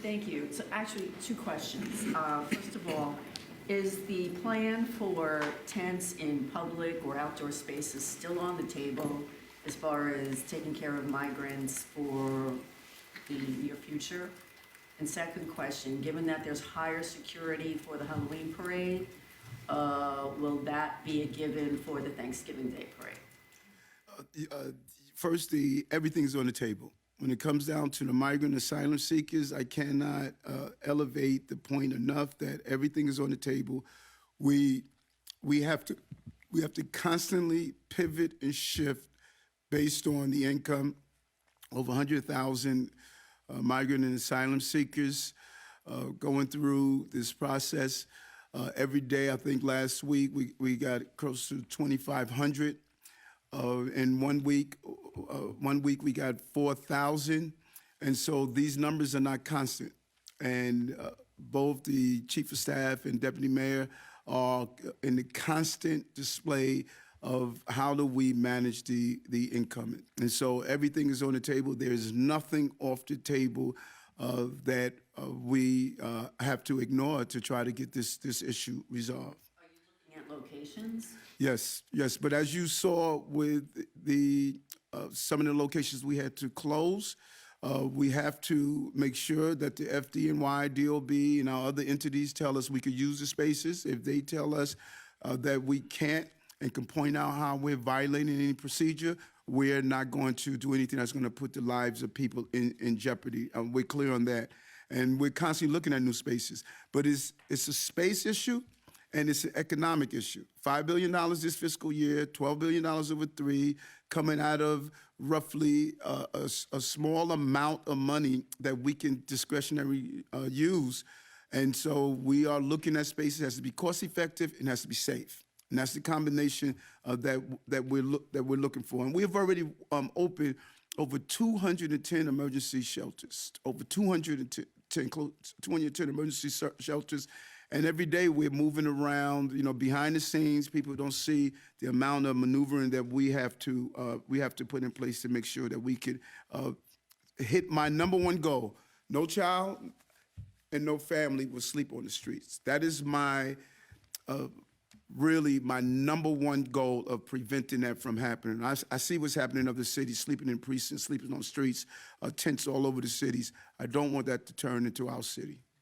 Thank you. So actually, two questions. First of all, is the plan for tents in public or outdoor spaces still on the table as far as taking care of migrants for the near future? And second question, given that there's higher security for the Halloween parade, will that be a given for the Thanksgiving Day parade? First, everything's on the table. When it comes down to the migrant asylum seekers, I cannot elevate the point enough that everything is on the table. We have to constantly pivot and shift based on the income. Over 100,000 migrant and asylum seekers going through this process every day. I think last week we got close to 2,500. In 1 week, we got 4,000. And so these numbers are not constant. And both the chief of staff and deputy mayor are in the constant display of how do we manage the income. And so everything is on the table. There's nothing off the table that we have to ignore to try to get this issue resolved. At locations? Yes. But as you saw with the some of the locations we had to close, we have to make sure that the FDNY, DOB, and our other entities tell us we could use the spaces. If they tell us that we can't and can point out how we're violating any procedure, we're not going to do anything that's going to put the lives of people in jeopardy. We're clear on that. And we're constantly looking at new spaces. But it's a space issue. And it's an economic issue. $5 billion this fiscal year, $12 billion over 3, coming out of roughly a small amount of money that we can discretionary use. And so we are looking at spaces. It has to be cost effective and has to be safe. And that's the combination that we're looking for. And we have already opened over 210 emergency shelters, over 210 emergency shelters. And every day we're moving around, behind the scenes. People don't see the amount of maneuvering that we have to put in place to make sure that we could hit my number one goal. No child and no family will sleep on the streets. That is really my number one goal of preventing that from happening. I see what's happening in other cities, sleeping in precincts, sleeping on streets, tents all over the cities. I don't want that to turn into our city.